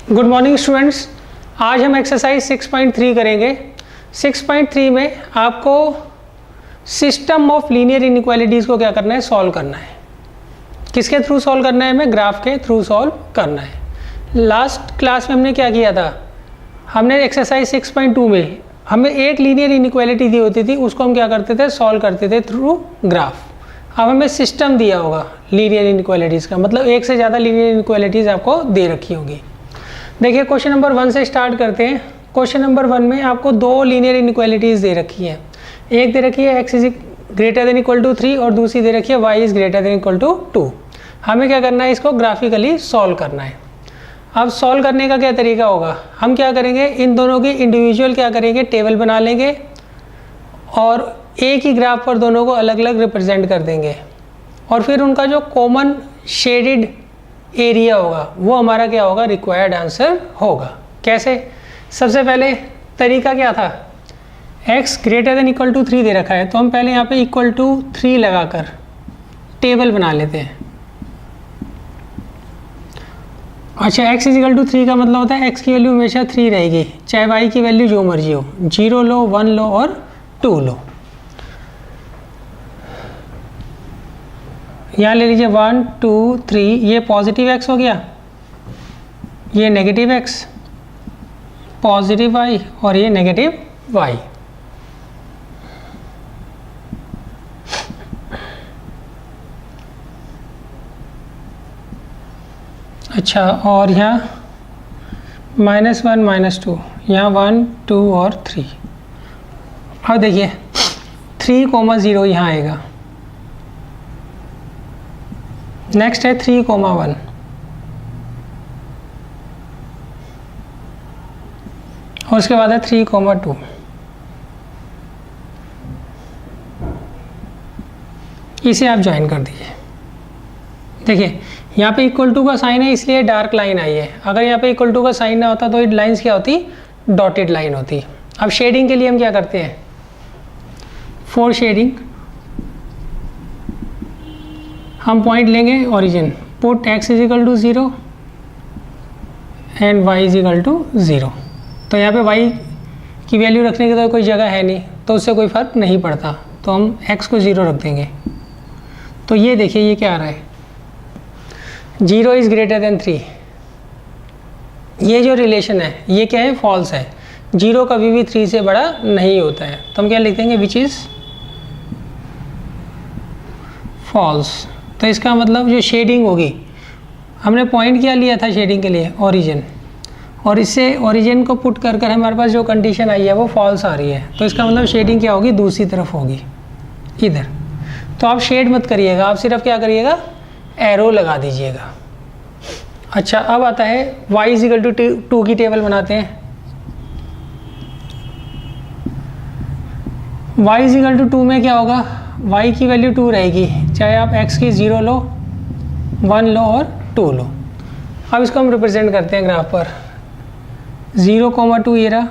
Good morning students. आज हम exercise 6.3 करेंगे। 6.3 में आपको सिस्टम ऑफ लीनियर इनइक्वालिटीज़ को क्या करना है, सॉल्व करना है। किसके थ्रू सॉल्व करना है, हमें ग्राफ के थ्रू सॉल्व करना है। लास्ट क्लास में हमने क्या किया था, हमने एक्सरसाइज 6.2 में हमें एक लीनियर इनइक्वालिटी दी होती थी, उसको हम क्या करते थे, सॉल्व करते थे थ्रू ग्राफ। अब हमें सिस्टम दिया होगा लीनियर इनइक्वालिटीज़ का, मतलब एक से ज़्यादा लीनियर इनइक्वालिटीज़ आपको दे रखी होगी। देखिए क्वेश्चन नंबर 1 से स्टार्ट करते हैं। क्वेश्चन नंबर 1 में आपको दो लीनियर इनइक्वालिटीज़ दे रखी है। एक दे रखी है x is greater than equal to 3 और दूसरी दे रखी है y is greater than equal to 2। हमें क्या करना है, इसको ग्राफिकली सॉल्व करना है। अब सॉल्व करने का क्या तरीका होगा, हम क्या करेंगे, इन दोनों की इंडिविजुअल क्या करेंगे, टेबल बना लेंगे और एक ही ग्राफ पर दोनों को अलग अलग रिप्रेजेंट कर देंगे और फिर उनका जो कॉमन शेडेड एरिया होगा वो हमारा क्या होगा, रिक्वायर्ड आंसर होगा। कैसे, सबसे पहले तरीका क्या था, x greater than equal to 3 दे रखा है तो हम पहले यहाँ पे इक्वल टू 3 लगाकर टेबल बना लेते हैं। अच्छा, x इज इक्वल टू 3 का मतलब होता है x की वैल्यू हमेशा 3 रहेगी, चाहे y की वैल्यू जो मर्जी हो, 0 लो, 1 लो और 2 लो। यहाँ ले लीजिए 1 2 3, ये पॉजिटिव x हो गया, ये नेगेटिव x, पॉजिटिव y और ये नेगेटिव y। अच्छा, और यहाँ -1 -2, यहाँ 1 2 और 3। अब देखिए 3,0 यहाँ आएगा। नेक्स्ट है 3,1 और उसके बाद है 3,2। इसे आप ज्वाइन कर दीजिए। देखिए यहाँ पे इक्वल टू का साइन है इसलिए डार्क लाइन आई है। अगर यहाँ पे इक्वल टू का साइन ना होता तो ये लाइंस क्या होती, डॉटेड लाइन होती। अब शेडिंग के लिए हम क्या करते हैं, फॉर शेडिंग हम पॉइंट लेंगे origin, put x is equal to 0 and y is equal to 0। तो यहाँ पे y की वैल्यू रखने की तो कोई जगह है नहीं, तो उससे कोई फ़र्क नहीं पड़ता, तो हम x को 0 रख देंगे। तो ये देखिए ये क्या आ रहा है, 0 इज़ ग्रेटर देन 3। ये जो रिलेशन है ये क्या है, फॉल्स है। 0 कभी भी 3 से बड़ा नहीं होता है, तो हम क्या लिख देंगे, विच इज़ फॉल्स। तो इसका मतलब जो शेडिंग होगी, हमने पॉइंट क्या लिया था शेडिंग के लिए, ओरिजिन, और इससे ओरिजिन को पुट कर कर हमारे पास जो कंडीशन आई है वो फॉल्स आ रही है। तो इसका मतलब शेडिंग क्या होगी, दूसरी तरफ होगी, इधर। तो आप शेड मत करिएगा, आप सिर्फ क्या करिएगा, एरो लगा दीजिएगा। अच्छा, अब आता है y इज इक्वल टू 2 की टेबल बनाते हैं। y इज इक्वल टू 2 में क्या होगा, y की वैल्यू 2 रहेगी, चाहे आप x की 0 लो, 1 लो और 2 लो। अब इसको हम रिप्रेजेंट करते हैं ग्राफ पर, 0,2 ये रहा,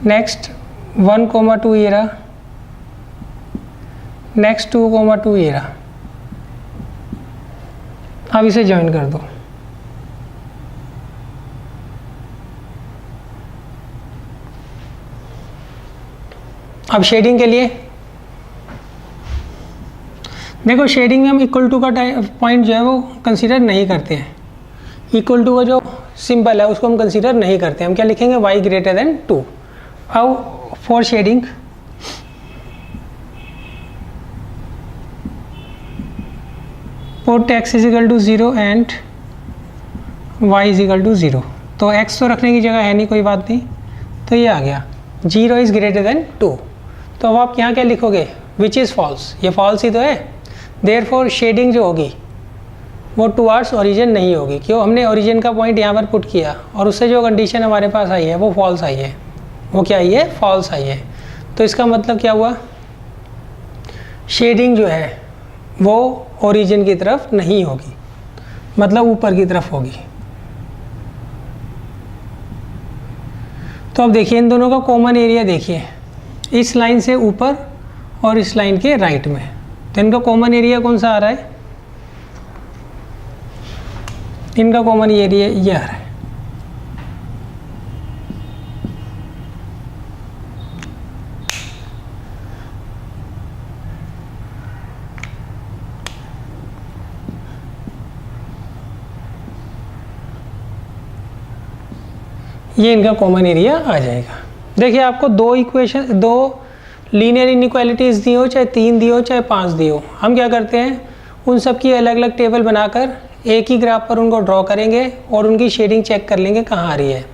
नेक्स्ट 1,2 ये रहा, नेक्स्ट 2,2 ये रहा। अब इसे ज्वाइन कर दो। अब शेडिंग के लिए देखो, शेडिंग में हम इक्वल टू का पॉइंट जो है वो कंसीडर नहीं करते हैं। इक्वल टू का जो सिंबल है उसको हम कंसीडर नहीं करते हैं। हम क्या लिखेंगे, y ग्रेटर देन 2। अब for shading put x is equal to 0 and y is equal to 0। तो x तो रखने की जगह है नहीं, कोई बात नहीं, तो ये आ गया 0 इज़ ग्रेटर देन 2। तो अब आप यहाँ क्या लिखोगे, विच इज़ फॉल्स, ये फॉल्स ही तो है। देयरफॉर शेडिंग जो होगी वो टुवार्ड्स ओरिजिन नहीं होगी। क्यों, हमने ओरिजिन का पॉइंट यहाँ पर पुट किया और उससे जो कंडीशन हमारे पास आई है वो फॉल्स आई है। वो क्या आई है, फॉल्स आई है। तो इसका मतलब क्या हुआ, शेडिंग जो है वो ओरिजिन की तरफ नहीं होगी, मतलब ऊपर की तरफ होगी। तो अब देखिए इन दोनों का कॉमन एरिया देखिए, इस लाइन से ऊपर और इस लाइन के राइट में, तो इनका कॉमन एरिया कौन सा आ रहा है, इनका कॉमन एरिया ये आ रहा है। ये इनका कॉमन एरिया आ जाएगा। देखिए आपको दो लीनियर इनइक्वालिटीज़ दी हो, चाहे 3 दी हो चाहे 5 दी हो, हम क्या करते हैं उन सब की अलग अलग टेबल बनाकर एक ही ग्राफ पर उनको ड्रॉ करेंगे और उनकी शेडिंग चेक कर लेंगे कहाँ आ रही है।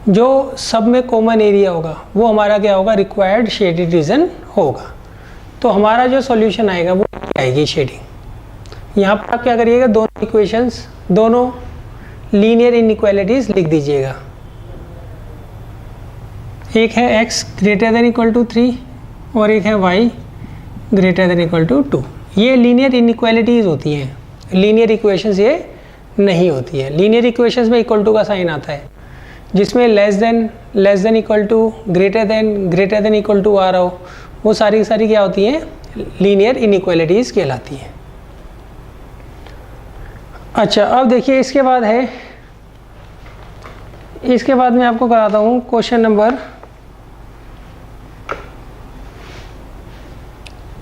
जो सब में कॉमन एरिया होगा वो हमारा क्या होगा, रिक्वायर्ड शेडेड रीजन होगा। तो हमारा जो सॉल्यूशन आएगा वो आएगी शेडिंग। यहाँ पर आप क्या करिएगा, दोनों इक्वेशंस, दोनों लीनियर इनइक्वालिटीज़ लिख दीजिएगा। एक है x greater than equal to 3 और एक है y greater than equal to 2। ये लीनियर इनइक्वालिटीज़ होती हैं, लीनियर इक्वेशंस ये नहीं होती है। लीनियर इक्वेशंस में इक्वल टू का साइन आता है, जिसमें less than equal to, greater than equal to आ रहा हो, वो सारी क्या होती हैं, लीनियर इनइक्वालिटीज़ कहलाती हैं। अच्छा अब देखिए इसके बाद मैं आपको कराता हूँ क्वेश्चन नंबर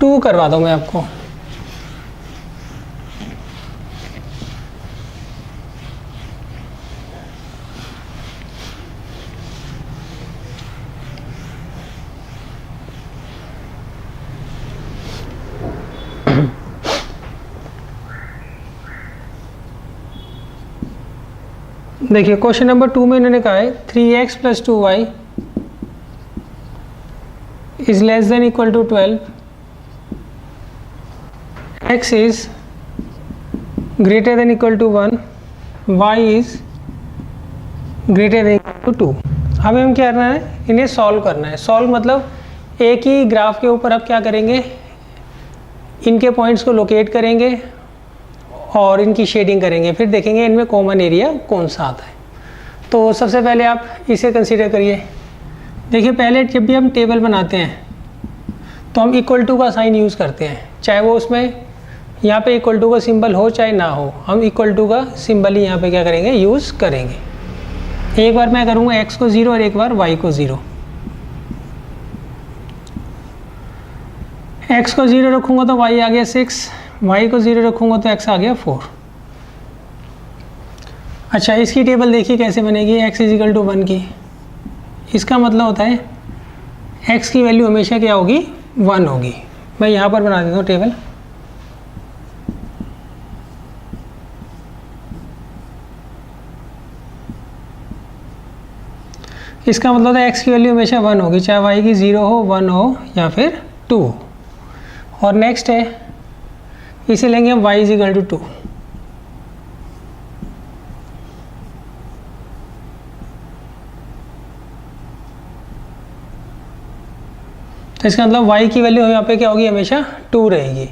2 करवाता हूँ मैं आपको। देखिए क्वेश्चन नंबर 2 में इन्होंने कहा है 3x + 2y is less than equal to 12, x is greater than equal to 1, y is greater than equal to 2। हमें हम क्या करना है, इन्हें सॉल्व करना है। सॉल्व मतलब एक ही ग्राफ के ऊपर आप क्या करेंगे, इनके पॉइंट्स को लोकेट करेंगे और इनकी शेडिंग करेंगे, फिर देखेंगे इनमें कॉमन एरिया कौन सा आता है। तो सबसे पहले आप इसे कंसीडर करिए। देखिए पहले जब भी हम टेबल बनाते हैं तो हम इक्वल टू का साइन यूज़ करते हैं, चाहे वो उसमें यहाँ पे इक्वल टू का सिंबल हो चाहे ना हो, हम इक्वल टू का सिंबल ही यहाँ पे क्या करेंगे, यूज़ करेंगे। एक बार मैं करूँगा x को 0 और एक बार y को 0। x को 0 रखूँगा तो y आ गया 6, y को 0 रखूँगा तो x आ गया 4। अच्छा इसकी टेबल देखिए कैसे बनेगी, x = 1 की। इसका मतलब होता है x की वैल्यू हमेशा क्या होगी, 1 होगी। मैं यहाँ पर बना देता हूँ टेबल। इसका मतलब है x की वैल्यू हमेशा 1 होगी, चाहे y की 0 हो, 1 हो या फिर 2 हो। और नेक्स्ट है इसे लेंगे हम y = 2। तो इसका मतलब y की वैल्यू यहाँ पे क्या होगी, हमेशा 2 रहेगी,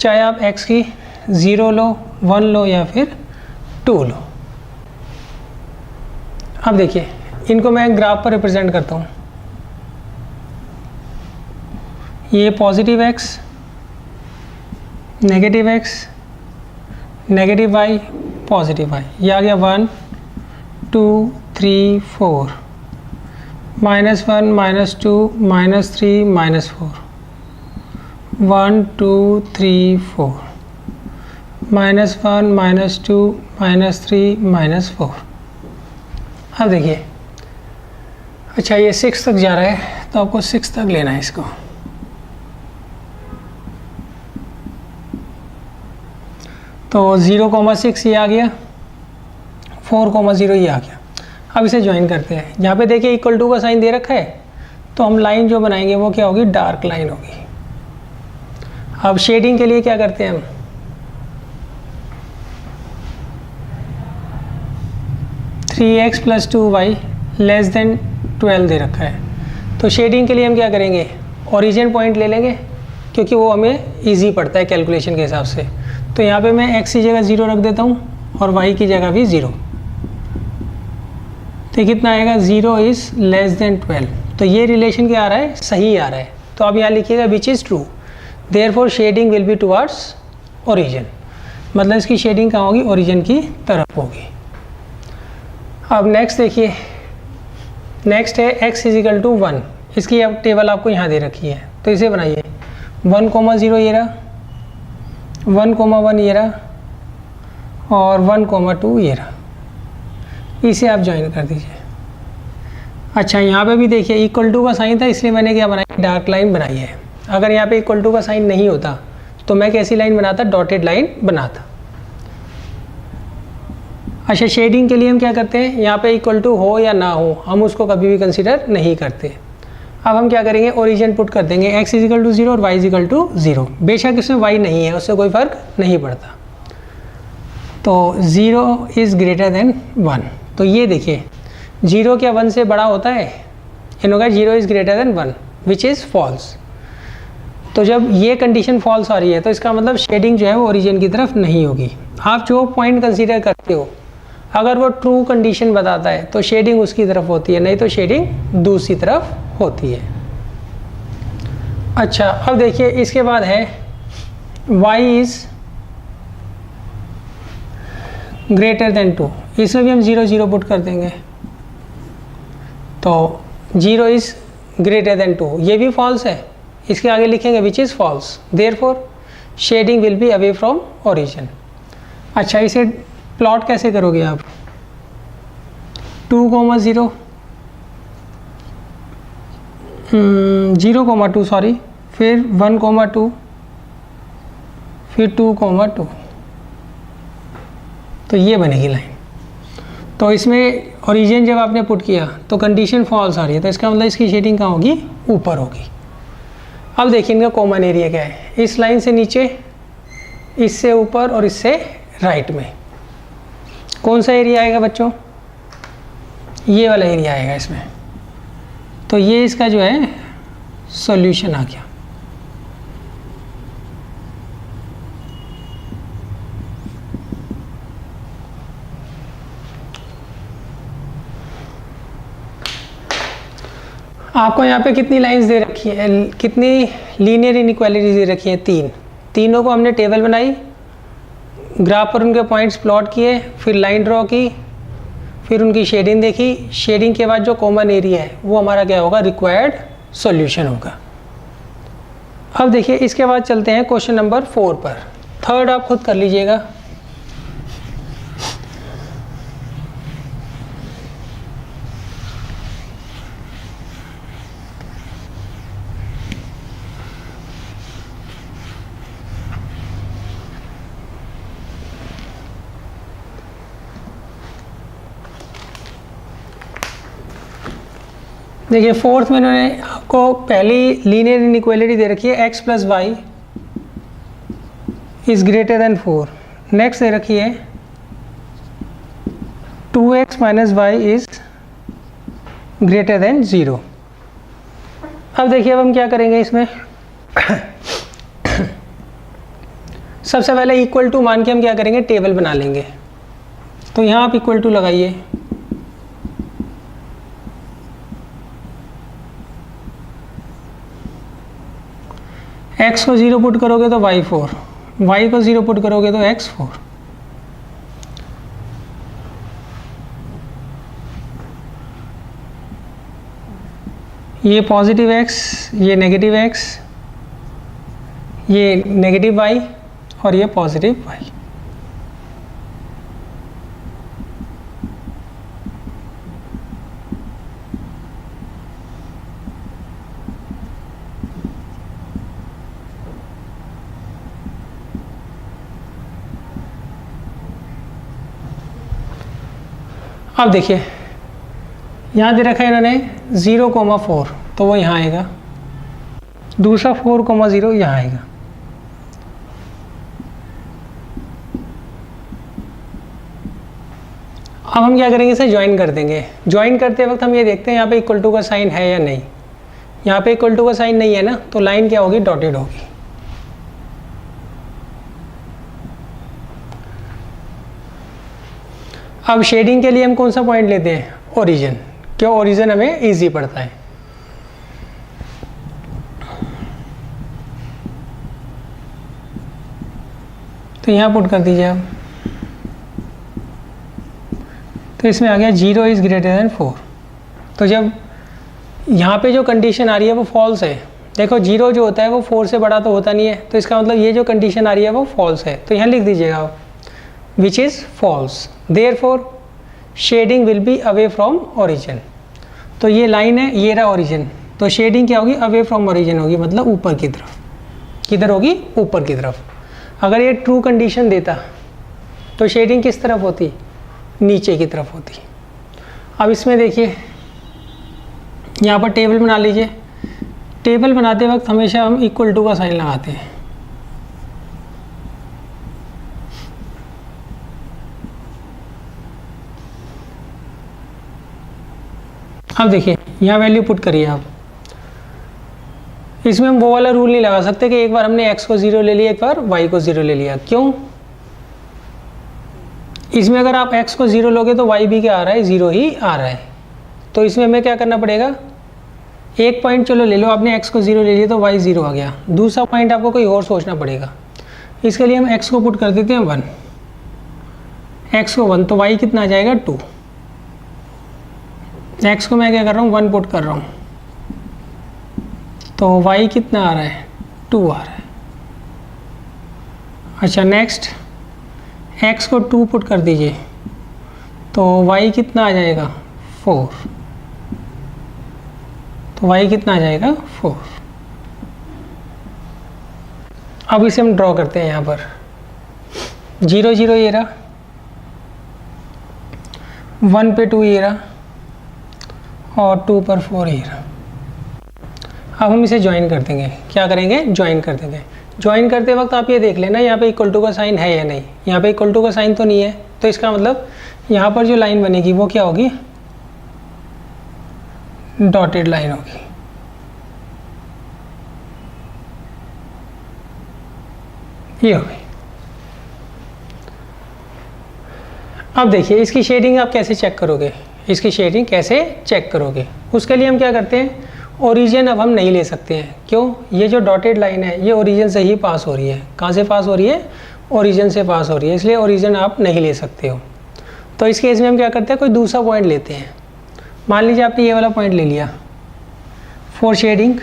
चाहे आप x की 0 लो, 1 लो या फिर 2 लो। अब देखिए इनको मैं ग्राफ पर रिप्रेजेंट करता हूँ। ये positive x, negative x, negative y, positive y, ये आ गया 1 2 3 4, -1 -2 -3 -4, 1 2 3 4, -1 -2 -3 -4। अब देखिए अच्छा ये 6 तक जा रहा है तो आपको 6 तक लेना है इसको। तो 0,6 ये आ गया, 4,0 ये आ गया। अब इसे ज्वाइन करते हैं। यहाँ पे देखिए इक्वल टू का साइन दे रखा है, तो हम लाइन जो बनाएंगे वो क्या होगी, डार्क लाइन होगी। अब शेडिंग के लिए क्या करते हैं हम, x + 2y लेस देन 12 दे रखा है। तो शेडिंग के लिए हम क्या करेंगे, ओरिजिन पॉइंट ले लेंगे, क्योंकि वो हमें इजी पड़ता है कैलकुलेशन के हिसाब से। तो यहाँ पे मैं x की जगह 0 रख देता हूँ और y की जगह भी 0। तो कितना आएगा, 0 इज़ लेस देन 12। तो ये रिलेशन क्या आ रहा है, सही आ रहा है। तो अब यहाँ लिखिएगा which is true, therefore shading will be towards origin. मतलब इसकी शेडिंग कहाँ होगी, ओरिजिन की तरफ होगी। अब नेक्स्ट देखिए, नेक्स्ट है x इजिकल टू 1, इसकी अब टेबल आपको यहाँ दे रखी है, तो इसे बनाइए 1,0 ये रहा, 1,1 ये रहा और 1,2 ये रहा, इसे आप ज्वाइन कर दीजिए। अच्छा यहाँ पे भी देखिए इक्वल टू का साइन था, इसलिए मैंने क्या बनाई, डार्क लाइन बनाई है। अगर यहाँ पे इक्वल टू का साइन नहीं होता तो मैं कैसी लाइन बनाता, डॉटेड लाइन बनाता। अच्छा शेडिंग के लिए हम क्या करते हैं, यहाँ पे इक्वल टू हो या ना हो हम उसको कभी भी कंसिडर नहीं करते। अब हम क्या करेंगे, ओरिजिन पुट कर देंगे x इजिकल टू 0 और y इजिकल टू 0। बेशक इसमें y नहीं है, उससे कोई फ़र्क नहीं पड़ता। तो 0 इज़ ग्रेटर देन 1, तो ये देखिए 0 क्या 1 से बड़ा होता है, इन्होंने कहा 0 is greater than 1 which is false. तो जब ये कंडीशन फॉल्स आ रही है तो इसका मतलब शेडिंग जो है वो ओरिजिन की तरफ नहीं होगी। आप जो पॉइंट कंसीडर करते हो अगर वो ट्रू कंडीशन बताता है तो शेडिंग उसकी तरफ होती है, नहीं तो शेडिंग दूसरी तरफ होती है। अच्छा अब देखिए इसके बाद है y इज़ ग्रेटर देन 2, इसमें भी हम 0 0 पुट कर देंगे, तो 0 इज़ ग्रेटर देन 2 ये भी फॉल्स है, इसके आगे लिखेंगे which is false, therefore shading will be away from origin. अच्छा इसे प्लॉट कैसे करोगे आप, 2,0 0,2 सॉरी, फिर 1,2 फिर 2,2, तो ये बनेगी लाइन। तो इसमें ओरिजिन जब आपने पुट किया तो कंडीशन फॉल्स आ रही है, तो इसका मतलब इसकी शेडिंग कहाँ होगी, ऊपर होगी। अब देखिए इनका कॉमन एरिया क्या है, इस लाइन से नीचे, इससे ऊपर और इससे राइट में कौन सा एरिया आएगा बच्चों, ये वाला एरिया आएगा इसमें। तो ये इसका जो है सॉल्यूशन आ गया। आपको यहाँ पे कितनी लाइंस दे रखी है, कितनी लीनियर इनइक्वालिटीज दे रखी है, 3। तीनों को हमने टेबल बनाई, ग्राफ पर उनके पॉइंट्स प्लॉट किए, फिर लाइन ड्रॉ की, फिर उनकी शेडिंग देखी। शेडिंग के बाद जो कॉमन एरिया है वो हमारा क्या होगा, रिक्वायर्ड सॉल्यूशन होगा। अब देखिए इसके बाद चलते हैं क्वेश्चन नंबर 4 पर। थर्ड आप खुद कर लीजिएगा। देखिए फोर्थ में इन्होंने आपको पहली लीनियर इनइक्वालिटी दे रखी है, x plus Y is greater than 4। Next दे रखी है 2x minus Y is greater than 0। अब देखिए अब हम क्या करेंगे इसमें सबसे पहले इक्वल टू मान के हम क्या करेंगे, टेबल बना लेंगे। तो यहाँ आप इक्वल टू लगाइए, x को 0 पुट करोगे तो y4, y को 0 पुट करोगे तो x4। ये पॉजिटिव x, ये नेगेटिव x, ये नेगेटिव y और ये पॉजिटिव y। अब देखिए यहाँ दे रखा है इन्होंने 0,4, तो वो यहाँ आएगा। दूसरा 4,0 यहाँ आएगा। अब हम क्या करेंगे, इसे ज्वाइन कर देंगे। ज्वाइन करते वक्त हम ये देखते हैं यहाँ पे इक्वल टू का साइन है या नहीं। यहाँ पे इक्वल टू का साइन नहीं है ना, तो लाइन क्या होगी, डॉटेड होगी। अब शेडिंग के लिए हम कौन सा पॉइंट लेते हैं, ओरिजिन। क्यों, ओरिजिन हमें इजी पड़ता है। तो यहाँ पुट कर दीजिए आप, तो इसमें आ गया 0 इज़ ग्रेटर देन 4। तो जब यहाँ पे जो कंडीशन आ रही है वो फॉल्स है, देखो 0 जो होता है वो 4 से बड़ा तो होता नहीं है, तो इसका मतलब ये जो कंडीशन आ रही है वो फॉल्स है। तो यहाँ लिख दीजिएगा आप which is false, therefore shading will be away from origin. तो ये लाइन है, ये रहा ओरिजिन, तो शेडिंग क्या होगी, अवे फ्रॉम ओरिजिन होगी, मतलब ऊपर की तरफ। किधर होगी, ऊपर की तरफ। अगर ये ट्रू कंडीशन देता तो शेडिंग किस तरफ होती, नीचे की तरफ होती। अब इसमें देखिए यहाँ पर टेबल बना लीजिए। टेबल बनाते वक्त हमेशा हम इक्वल टू का साइन लगाते हैं। अब देखिए यहाँ वैल्यू पुट करिए आप। इसमें हम वो वाला रूल नहीं लगा सकते कि एक बार हमने x को 0 ले लिया, एक बार y को 0 ले लिया। क्यों? इसमें अगर आप x को 0 लोगे तो y भी क्या आ रहा है, 0 ही आ रहा है। तो इसमें हमें क्या करना पड़ेगा, एक पॉइंट चलो ले लो, आपने x को 0 ले लिया तो y 0 आ गया, दूसरा पॉइंट आपको कोई और सोचना पड़ेगा। इसके लिए हम x को पुट कर देते हैं 1, x को 1, तो y कितना आ जाएगा 2। x को मैं क्या कर रहा हूँ 1 पुट कर रहा हूँ, तो y कितना आ रहा है 2 आ रहा है। अच्छा नेक्स्ट x को 2 पुट कर दीजिए, तो y कितना आ जाएगा 4, तो y कितना आ जाएगा 4। अब इसे हम ड्रॉ करते हैं। यहाँ पर 0 0 ये रहा, 1 पे 2 ये रहा, और 2 पर 4 ये रहा। अब हम इसे ज्वाइन कर देंगे। क्या करेंगे, ज्वाइन कर देंगे। ज्वाइन करते वक्त आप ये देख लेना यहाँ पे इक्वल टू का साइन है या नहीं। यहाँ पे इक्वल टू का साइन तो नहीं है, तो इसका मतलब यहाँ पर जो लाइन बनेगी वो क्या होगी, डॉटेड लाइन होगी। ये होगी। अब देखिए इसकी शेडिंग आप कैसे चेक करोगे, इसकी शेडिंग कैसे चेक करोगे। उसके लिए हम क्या करते हैं, ओरिजिन अब हम नहीं ले सकते हैं। क्यों, ये जो डॉटेड लाइन है ये ओरिजिन से ही पास हो रही है। कहाँ से पास हो रही है, ओरिजिन से पास हो रही है, इसलिए ओरिजिन आप नहीं ले सकते हो। तो इस केस में हम क्या करते हैं, कोई दूसरा पॉइंट लेते हैं। मान लीजिए आपने ये वाला पॉइंट ले लिया। For shading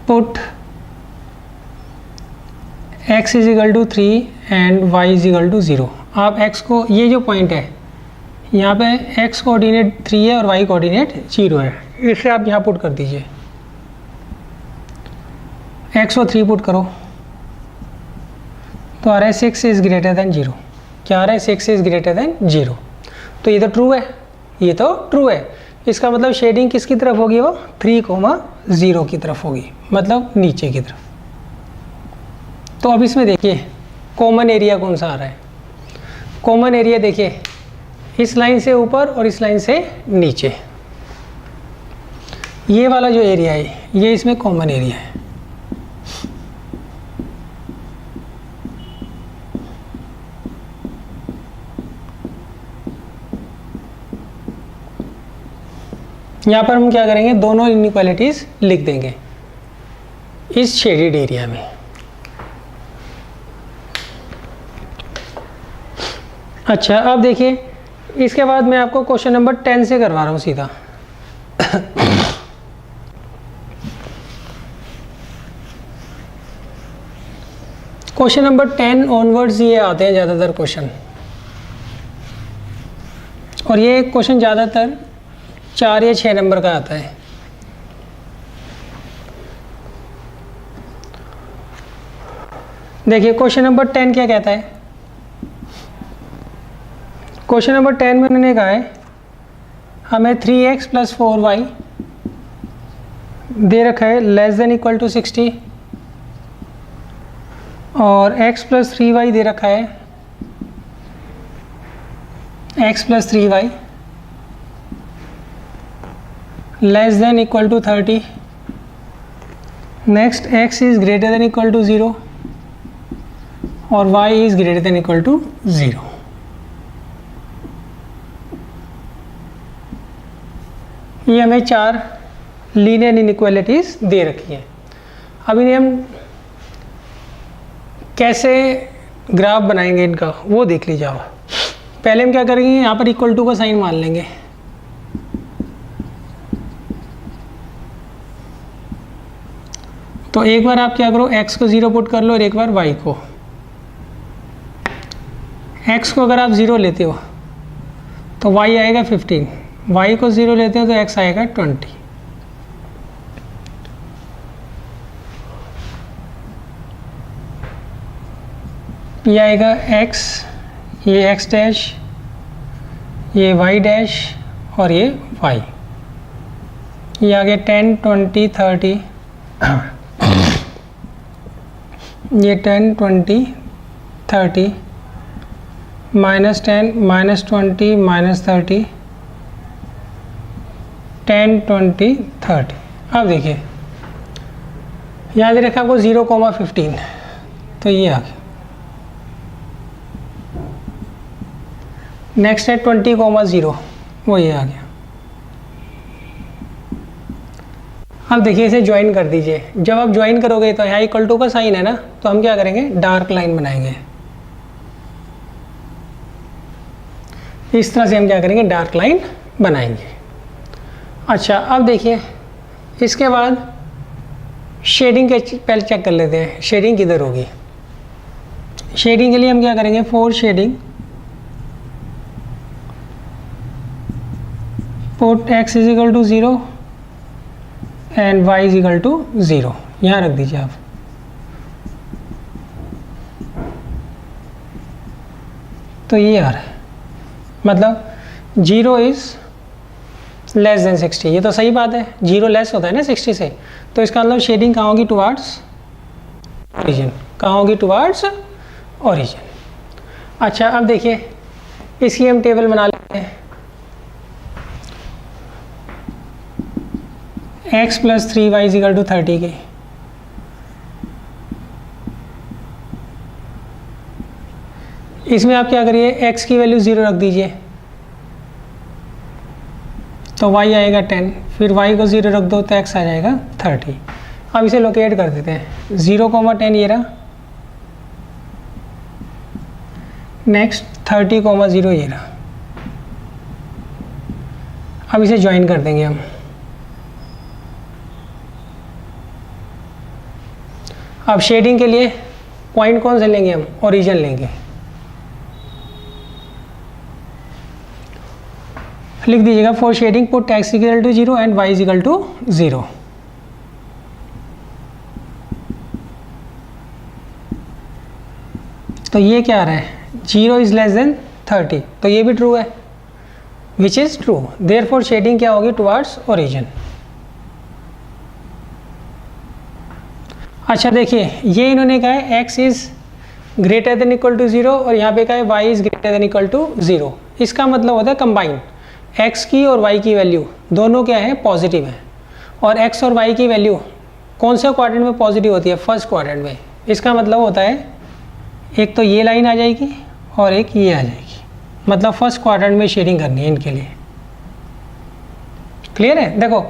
put x is equal to 3 and y is equal to 0। आप x को, ये जो पॉइंट है यहाँ पे x कोऑर्डिनेट 3 है और y कोऑर्डिनेट 0 है, इसे आप यहाँ पुट कर दीजिए। x को 3 पुट करो तो आ रहा है 6 इज़ ग्रेटर देन 0। क्या आ रहा है, 6 इज़ ग्रेटर देन 0। तो ये तो ट्रू है, ये तो ट्रू है। इसका मतलब शेडिंग किसकी तरफ होगी, वो 3,0 की तरफ होगी, मतलब नीचे की तरफ। तो अब इसमें देखिए कॉमन एरिया कौन सा आ रहा है। कॉमन एरिया देखिए इस लाइन से ऊपर और इस लाइन से नीचे, ये वाला जो एरिया है ये इसमें कॉमन एरिया है। यहाँ पर हम क्या करेंगे, दोनों इनइक्वालिटीज लिख देंगे इस शेडेड एरिया में। अच्छा अब देखिए इसके बाद मैं आपको क्वेश्चन नंबर 10 से करवा रहा हूँ सीधा। क्वेश्चन नंबर 10 ऑनवर्ड्स ये आते हैं ज़्यादातर क्वेश्चन, और ये क्वेश्चन ज़्यादातर 4 या 6 नंबर का आता है। देखिए क्वेश्चन नंबर 10 क्या कहता है। क्वेश्चन नंबर 10 में उन्होंने कहा है हमें 3x + 4y दे रखा है लेस देन इक्वल टू 60, और x + 3y दे रखा है, x + 3y less than equal to 30। Next x is greater than equal to 0 और y is greater than equal to 0। ये हमें 4 लीनियर इनइक्वालिटीज दे रखी हैं। अब इन्हें हम कैसे ग्राफ बनाएंगे इनका वो देख लीजिए आप। पहले हम क्या करेंगे, यहाँ पर इक्वल टू का साइन मान लेंगे। तो एक बार आप क्या करो, x को 0 पुट कर लो और एक बार y को। x को अगर आप 0 लेते हो तो y आएगा 15, y को 0 लेते हो तो x आएगा 20। ये आएगा x, ये x डैश, ये y डैश और ये y। ये आ गया 10, 20, 30, ये 10, 20, 30, -10, -20, -30, 10, 20, 30। अब देखिए याद रखा आपको 0,15, तो ये आ गया। नेक्स्ट है 20,0, वो ये आ गया। अब देखिए इसे ज्वाइन कर दीजिए। जब आप ज्वाइन करोगे तो यहाँ इक्वल टू का साइन है ना, तो हम क्या करेंगे, डार्क लाइन बनाएंगे। इस तरह से हम क्या करेंगे, डार्क लाइन बनाएंगे। अच्छा अब देखिए इसके बाद शेडिंग के पहले चेक कर लेते हैं, शेडिंग किधर होगी। शेडिंग के लिए हम क्या करेंगे, for shading put x is equal to 0 and y is equal to 0, यहाँ रख दीजिए आप। तो ये आ रहा है, मतलब 0 इज लेस देन 60। ये तो सही बात है, 0 लेस होता है ना 60 से, तो इसका मतलब शेडिंग कहाँ होगी, टुवार्ड्स ओरिजिन। कहाँ होगी, टुवार्ड्स ओरिजिन। अच्छा अब देखिए इसकी हम टेबल बना लेते हैं। x + 3y = 30 की इसमें आप क्या करिए, x की वैल्यू 0 रख दीजिए तो y आएगा 10, फिर y को 0 रख दो तो x आ जाएगा 30। अब इसे लोकेट कर देते हैं, 0,10 ये रहा, नेक्स्ट 30,0 ये रहा। अब इसे ज्वाइन कर देंगे हम। अब शेडिंग के लिए पॉइंट कौन से लेंगे हम, ओरिजिन लेंगे। लिख दीजिएगा for shading put x equal to 0 and y equal to 0। तो ये क्या आ रहा है, 0 इज लेस देन 30, तो ये भी ट्रू है, which is true. Therefore shading क्या होगी, टुवार्ड्स ओरिजिन। अच्छा देखिए ये इन्होंने कहा है x is greater than equal to 0 और यहाँ पे कहा है y is greater than equal to 0। इसका मतलब होता है कंबाइन, x की और y की वैल्यू दोनों क्या है, पॉजिटिव है। और x और y की वैल्यू कौन से क्वाड्रेंट में पॉजिटिव होती है, फर्स्ट क्वाड्रेंट में। इसका मतलब होता है एक तो ये लाइन आ जाएगी और एक ये आ जाएगी, मतलब फर्स्ट क्वाड्रेंट में शेडिंग करनी है इनके लिए। क्लियर है। देखो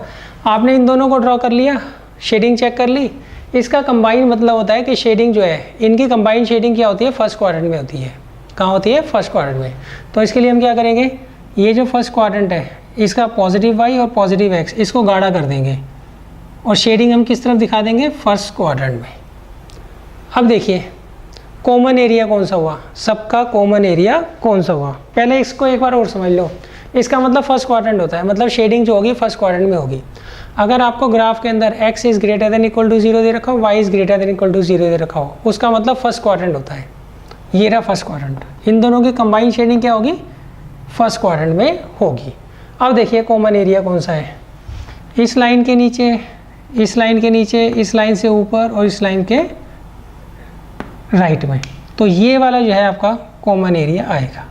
आपने इन दोनों को ड्रॉ कर लिया, शेडिंग चेक कर ली। इसका कंबाइन मतलब होता है कि शेडिंग जो है, इनकी कंबाइन शेडिंग क्या होती है, फर्स्ट क्वाड्रेंट में होती है। कहाँ होती है, फर्स्ट क्वाड्रेंट में। तो इसके लिए हम क्या करेंगे, ये जो फर्स्ट क्वाड्रेंट है इसका पॉजिटिव y और पॉजिटिव x इसको गाढ़ा कर देंगे और शेडिंग हम किस तरफ दिखा देंगे, फर्स्ट क्वाड्रेंट में। अब देखिए कॉमन एरिया कौन सा हुआ, सबका कॉमन एरिया कौन सा हुआ। पहले इसको एक बार और समझ लो, इसका मतलब फर्स्ट क्वाड्रेंट होता है, मतलब शेडिंग जो होगी फर्स्ट क्वाड्रेंट में होगी। अगर आपको ग्राफ के अंदर x is greater than equal to 0 दे रखा हो, y is greater than equal to 0 दे रखा हो, उसका मतलब फर्स्ट क्वाड्रेंट होता है। ये रहा फर्स्ट क्वाड्रेंट। इन दोनों की कंबाइन शेडिंग क्या होगी, फर्स्ट क्वाड्रेंट में होगी। अब देखिए कॉमन एरिया कौन सा है, इस लाइन के नीचे, इस लाइन के नीचे, इस लाइन से ऊपर और इस लाइन के राइट में। तो ये वाला जो है आपका कॉमन एरिया आएगा।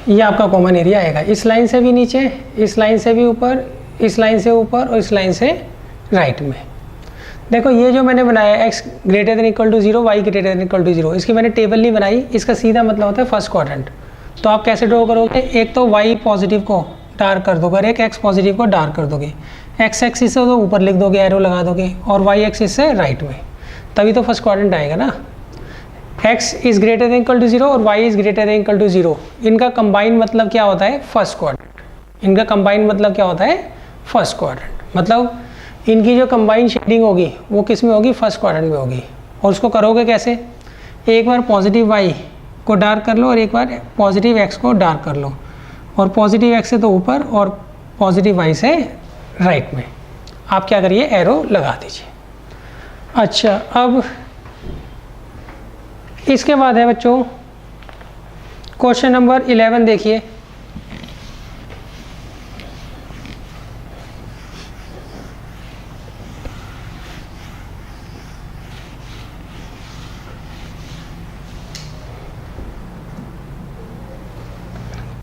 ये आपका कॉमन एरिया आएगा। इस लाइन से भी नीचे, इस लाइन से भी ऊपर, इस लाइन से ऊपर और इस लाइन से राइट में। देखो ये जो मैंने बनाया x greater than equal to 0, y greater than equal to 0, इसकी मैंने टेबल नहीं बनाई, इसका सीधा मतलब होता है फर्स्ट क्वाड्रेंट। तो आप कैसे ड्रॉ करोगे, एक तो y पॉजिटिव को डार्क कर दोगे और एक x पॉजिटिव को डार्क कर दोगे, x एक्सिस से तो ऊपर लिख दोगे, एरो लगा दोगे, और y एक्सिस से राइट में, तभी तो फर्स्ट क्वाड्रेंट आएगा ना। x is greater than equal to 0 और y is greater than equal to 0, इनका कंबाइन मतलब क्या होता है, फर्स्ट क्वाड्रेंट। इनका कंबाइन मतलब क्या होता है, फर्स्ट क्वाड्रेंट। मतलब इनकी जो कंबाइन शेडिंग होगी वो किस में होगी, फर्स्ट क्वाड्रेंट में होगी। और उसको करोगे कैसे, एक बार पॉजिटिव y को डार्क कर लो और एक बार पॉजिटिव x को डार्क कर लो, और पॉजिटिव x से तो ऊपर और पॉजिटिव y से राइट में आप क्या करिए, एरो लगा दीजिए। अच्छा, अब इसके बाद है बच्चों क्वेश्चन नंबर 11 देखिए।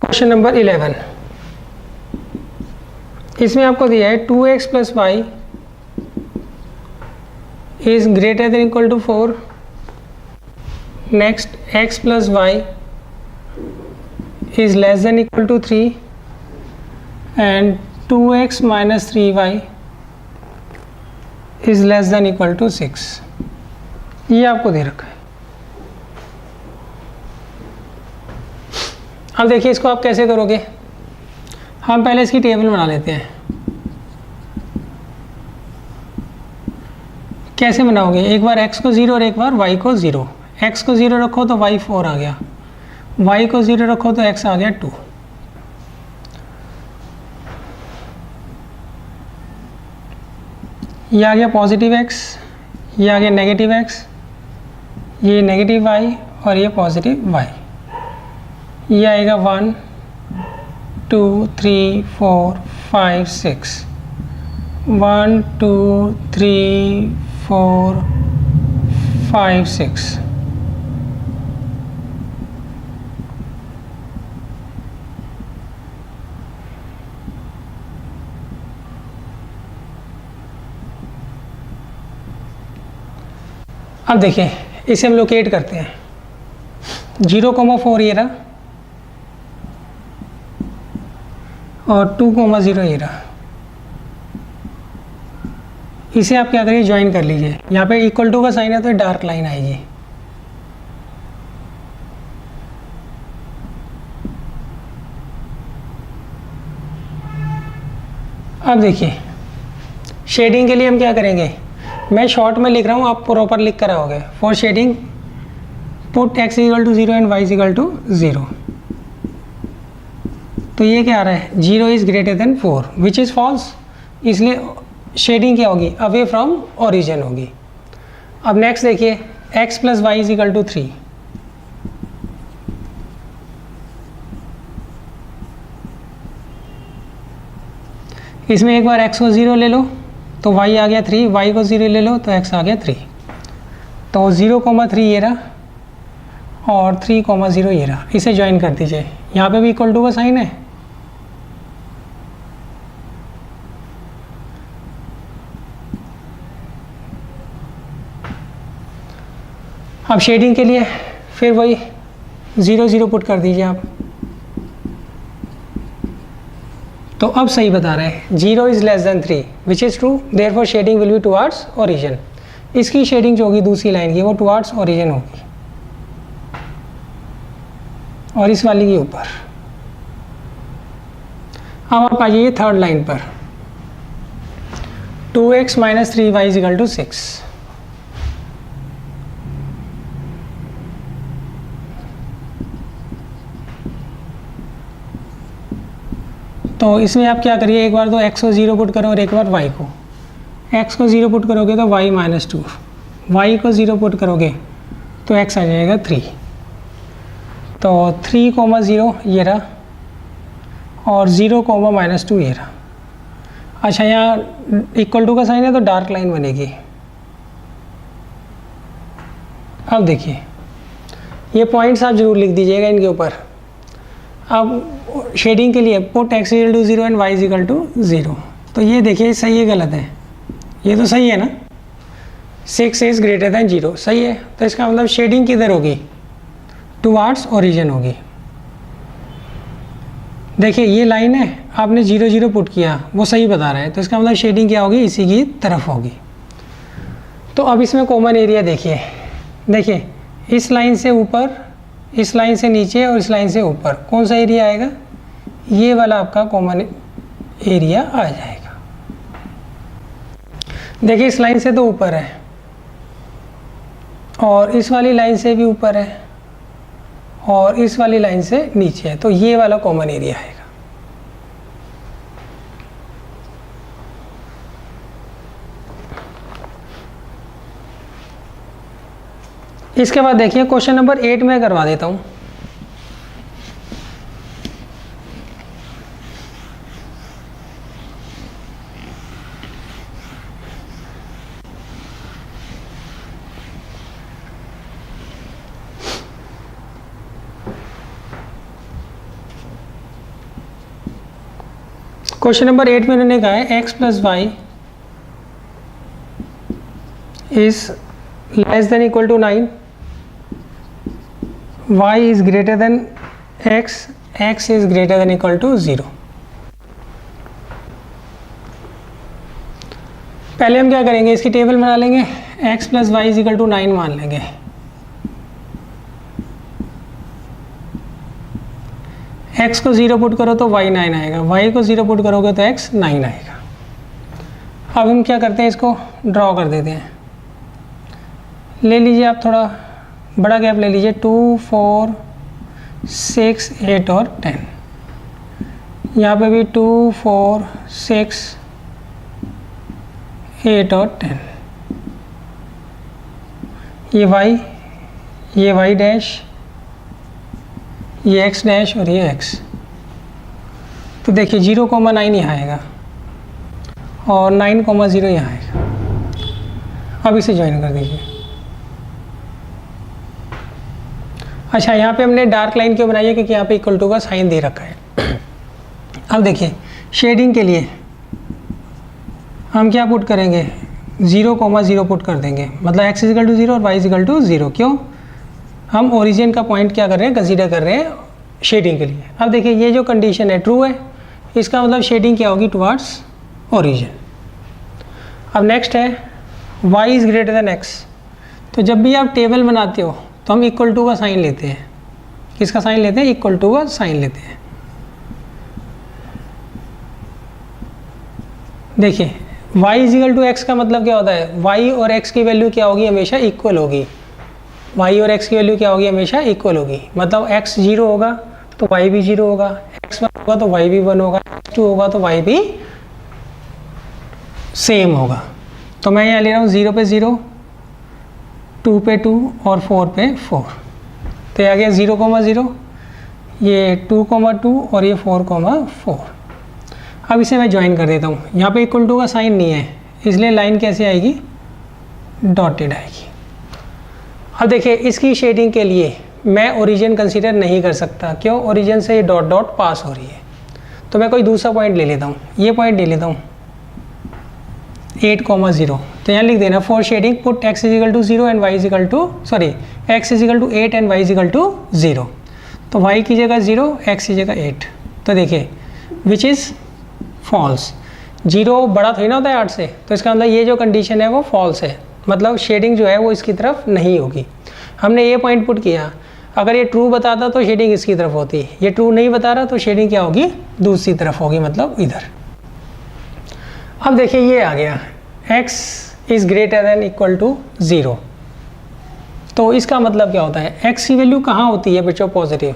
क्वेश्चन नंबर 11, इसमें आपको दिया है 2x plus y is greater than equal to 4, next x plus y is less than equal to 3 and 2x minus 3y is less than equal to 6। ये आपको दे रखा है। अब देखिए इसको आप कैसे करोगे, हम पहले इसकी टेबल बना लेते हैं। कैसे बनाओगे, एक बार x को 0 और एक बार y को 0। x को 0 रखो तो y 4 आ गया, y को 0 रखो तो x आ गया 2। ये आ गया पॉजिटिव x, ये आ गया नेगेटिव x, ये नेगेटिव y और ये पॉजिटिव y। ये आएगा 1 2 3 4 5 6, 1 2 3 4 5 6। अब देखिए इसे हम लोकेट करते हैं, 0,4 ये रहा और 2,0 ये रहा। इसे आप क्या करिए, ज्वाइन कर लीजिए। यहाँ पे इक्वल टू का साइन है तो डार्क लाइन आएगी। अब देखिए शेडिंग के लिए हम क्या करेंगे, मैं शॉर्ट में लिख रहा हूँ, आप प्रॉपर लिख कर आओगे। For shading put x equal to 0 and y equal to 0। तो ये क्या आ रहा है, 0 is greater than 4 which is false, इसलिए शेडिंग क्या होगी, अवे फ्रॉम ओरिजिन होगी। अब नेक्स्ट देखिए x plus y is equal to 3। इसमें एक बार x को 0 ले लो तो y आ गया 3, y को 0 ले लो तो x आ गया 3। तो 0,3 ये रहा और 3,0 ये रहा। इसे ज्वाइन कर दीजिए, यहाँ पे भी इक्वल टू का साइन है। अब शेडिंग के लिए फिर वही 0 0 पुट कर दीजिए आप। तो अब सही बता रहे हैं, 0 is less than 3 which is true, therefore shading will be towards origin. इसकी शेडिंग जो होगी दूसरी लाइन की वो टुवार्ड्स ओरिजिन होगी और इस वाली के ऊपर। अब आप आ जाइए थर्ड लाइन पर, 2x minus 3y is equal to 6। तो इसमें आप क्या करिए, एक बार तो x को 0 पुट करो और एक बार y को। x को 0 पुट करोगे तो y माइनस 2, y को 0 पुट करोगे तो x आ जाएगा 3। तो 3,0 ये रहा और 0,-2 ये रहा। अच्छा, यहाँ इक्वल टू का साइन है तो डार्क लाइन बनेगी। अब देखिए ये पॉइंट्स आप जरूर लिख दीजिएगा इनके ऊपर। अब शेडिंग के लिए put x equal to 0 and y equal to 0। तो ये देखिए सही है गलत है, ये तो सही है ना, 6 इज़ ग्रेटर दैन 0, सही है। तो इसका मतलब शेडिंग किधर होगी, टुवार्ड्स ओरिजिन होगी। देखिए ये लाइन है, आपने 0 0 पुट किया, वो सही बता रहा है, तो इसका मतलब शेडिंग क्या होगी, इसी की तरफ होगी। तो अब इसमें कॉमन एरिया देखिए, देखिए इस लाइन से ऊपर, इस लाइन से नीचे और इस लाइन से ऊपर कौन सा एरिया आएगा, ये वाला आपका कॉमन एरिया आ जाएगा। देखिए इस लाइन से तो ऊपर है और इस वाली लाइन से भी ऊपर है और इस वाली लाइन से नीचे है, तो ये वाला कॉमन एरिया आएगा। इसके बाद देखिए क्वेश्चन नंबर 8 में करवा देता हूँ। क्वेश्चन नंबर 8 में उन्होंने कहा है x plus y is less than equal to 9, y is greater than x, x is greater than equal to 0। पहले हम क्या करेंगे, इसकी टेबल बना लेंगे, x plus y is equal to 9 मान लेंगे। x को 0 पुट करो तो y 9 आएगा, y को 0 पुट करोगे तो x 9 आएगा। अब हम क्या करते हैं, इसको ड्रॉ कर देते हैं। ले लीजिए आप थोड़ा बड़ा गैप ले लीजिए, 2 4 6 8 और 10। यहाँ पे भी 2 4 6 8 और 10। ये y डैश, ये x डैश और ये x। तो देखिए 0,9 यहाँ आएगा और 9,0 यहाँ आएगा। अब इसे ज्वाइन कर दीजिए। अच्छा, यहाँ पे हमने डार्क लाइन क्यों बनाई है, क्योंकि यहाँ पे इक्वल टू का साइन दे रखा है। अब देखिए शेडिंग के लिए हम क्या पुट करेंगे, 0,0 पुट कर देंगे, मतलब x इजिकल टू 0 और y इजिकल टू 0। क्यों, हम ओरिजिन का पॉइंट क्या कर रहे हैं, कंसीडर कर रहे हैं शेडिंग के लिए। अब देखिए ये जो कंडीशन है ट्रू है, इसका मतलब शेडिंग क्या होगी, टुवार्ड्स ओरिजिन। अब नेक्स्ट है y is greater than x। तो जब भी आप टेबल बनाते हो तो हम इक्वल टू का साइन लेते हैं। किसका साइन लेते हैं, इक्वल टू का साइन लेते हैं। देखिए y इजिकल टू x का मतलब क्या होता है, y और x की वैल्यू क्या होगी, हमेशा इक्वल होगी। y और x की वैल्यू क्या होगी, हमेशा इक्वल होगी। मतलब x 0 होगा तो y भी 0 होगा, x 1 होगा तो y भी 1 होगा, x 2 होगा तो y भी सेम होगा। तो मैं यहाँ ले रहा हूँ 0 पे 0, 2 पे 2 और 4 पे 4। तो ये आ गया 0,0, ये 2,2 और ये 4,4। अब इसे मैं ज्वाइन कर देता हूँ। यहाँ पे इक्वल टू का साइन नहीं है, इसलिए लाइन कैसे आएगी, डॉटेड आएगी। अब देखिए इसकी शेडिंग के लिए मैं ओरिजिन कंसीडर नहीं कर सकता। क्यों, ओरिजिन से ये डॉट डॉट पास हो रही है। तो मैं कोई दूसरा पॉइंट ले लेता हूँ, ये पॉइंट ले लेता हूँ 8,0। तो यहाँ लिख देना for shading put x is equal to 0 and y is equal to x is equal to 8 and y is equal to 0। तो y की जगह 0, x की जगह 8। तो देखिए विच इज़ फॉल्स, 0 बड़ा थोड़ी ना होता है 8 से, तो इसका मतलब ये जो कंडीशन है वो फॉल्स है, मतलब शेडिंग जो है वो इसकी तरफ नहीं होगी। हमने ये पॉइंट पुट किया, अगर ये ट्रू बताता तो शेडिंग इसकी तरफ होती, ये ट्रू नहीं बता रहा तो शेडिंग क्या होगी, दूसरी तरफ होगी, मतलब इधर। अब देखिए ये आ गया x is greater than equal to 0। तो इसका मतलब क्या होता है, x की वैल्यू कहाँ होती है बच्चों, पॉजिटिव।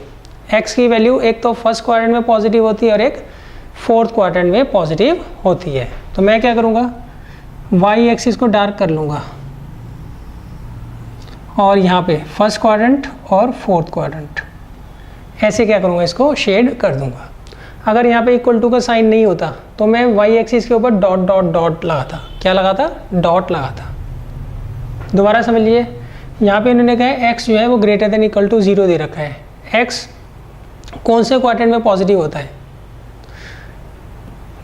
x की वैल्यू एक तो फर्स्ट क्वाड्रेंट में पॉजिटिव होती है और एक फोर्थ क्वाड्रेंट में पॉजिटिव होती है। तो मैं क्या करूँगा, y एक्सिस को डार्क कर लूँगा और यहाँ पे फर्स्ट क्वाड्रेंट और फोर्थ क्वाड्रेंट ऐसे क्या करूँगा, इसको शेड कर दूँगा। अगर यहाँ पे इक्वल टू का साइन नहीं होता तो मैं y एक्सिस के ऊपर डॉट डॉट डॉट लगाता। क्या लगाता, डॉट लगाता। दोबारा समझ लीजिए, यहाँ पे इन्होंने कहा है x जो है वो ग्रेटर देन इक्वल टू 0 दे रखा है। x कौन से क्वाड्रेंट में पॉजिटिव होता है,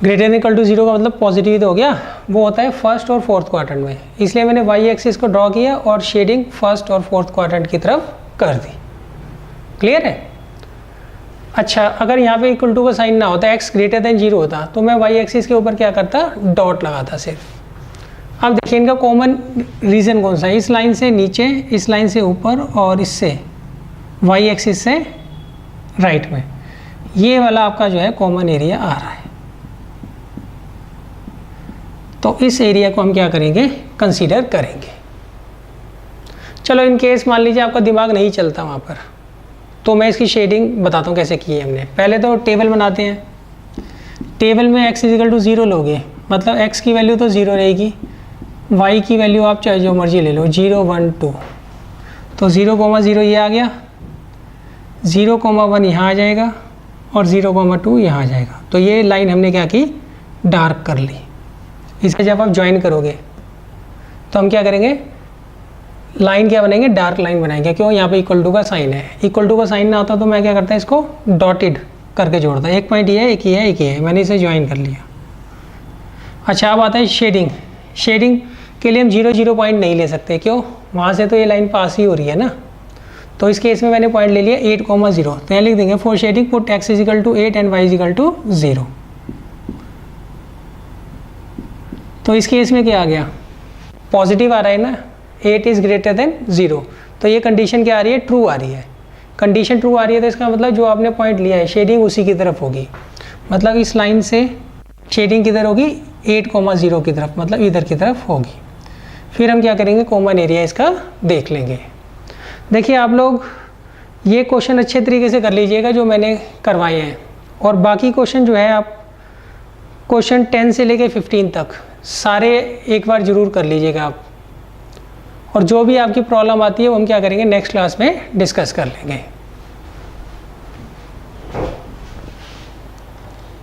ग्रेटर देन इक्वल टू 0 का मतलब पॉजिटिव हो गया, वो होता है फर्स्ट और फोर्थ क्वाड्रेंट में, इसलिए मैंने वाई एक्सिस को ड्रॉ किया और शेडिंग फर्स्ट और फोर्थ क्वाड्रेंट की तरफ कर दी। क्लियर है? अच्छा, अगर यहाँ पे इक्वल टू का साइन ना होता, एक्स ग्रेटर देन 0 होता, तो मैं वाई एक्सिस के ऊपर क्या करता, डॉट लगाता सिर्फ। अब देखिए इनका कॉमन रीजन कौन सा है, इस लाइन से नीचे, इस लाइन से ऊपर और इससे वाई एक्सिस से राइट में, ये वाला आपका जो है कॉमन एरिया आ रहा है। तो इस एरिया को हम क्या करेंगे, कंसीडर करेंगे। चलो इन केस मान लीजिए आपका दिमाग नहीं चलता वहाँ पर, तो मैं इसकी शेडिंग बताता हूँ कैसे की है हमने। पहले तो टेबल बनाते हैं, टेबल में x इजिकल टू 0 लोगे, मतलब x की वैल्यू तो 0 रहेगी, y की वैल्यू आप चाहे जो मर्जी ले लो, 0 1 2, तो 0,0 ये आ गया, 0,1 यहाँ आ जाएगा और 0,2 यहाँ आ जाएगा। तो ये लाइन हमने क्या की, डार्क कर ली। इसे जब आप ज्वाइन करोगे तो हम क्या करेंगे, लाइन क्या बनाएंगे, डार्क लाइन बनाएंगे। क्यों, यहाँ पे इक्वल टू का साइन है, इक्वल टू का साइन ना होता तो मैं क्या करता, इसको डॉटेड करके जोड़ता, एक पॉइंट ये है, एक ही है, एक ही है, मैंने इसे ज्वाइन कर लिया। अच्छा, अब आता है शेडिंग। शेडिंग के लिए हम 0 0 पॉइंट नहीं ले सकते, क्यों, वहाँ से तो ये लाइन पास ही हो रही है ना। तो इस केस में मैंने पॉइंट ले लिया 8,0, तो यहाँ लिख देंगे for shading put x is equal to 8 and y is equal to 0। तो इस केस में क्या आ गया, पॉजिटिव आ रहा है ना, 8 इज़ ग्रेटर देन 0, तो ये कंडीशन क्या आ रही है, ट्रू आ रही है। कंडीशन ट्रू आ रही है तो इसका मतलब जो आपने पॉइंट लिया है शेडिंग उसी की तरफ होगी, मतलब इस लाइन से शेडिंग किधर होगी, 8,0 की तरफ, मतलब इधर की तरफ होगी। फिर हम क्या करेंगे, कॉमन एरिया इसका देख लेंगे। देखिए आप लोग ये क्वेश्चन अच्छे तरीके से कर लीजिएगा जो मैंने करवाए हैं, और बाकी क्वेश्चन जो है आप क्वेश्चन 10 से लेके 15 तक सारे एक बार ज़रूर कर लीजिएगा आप, और जो भी आपकी प्रॉब्लम आती है वो हम क्या करेंगे, नेक्स्ट क्लास में डिस्कस कर लेंगे।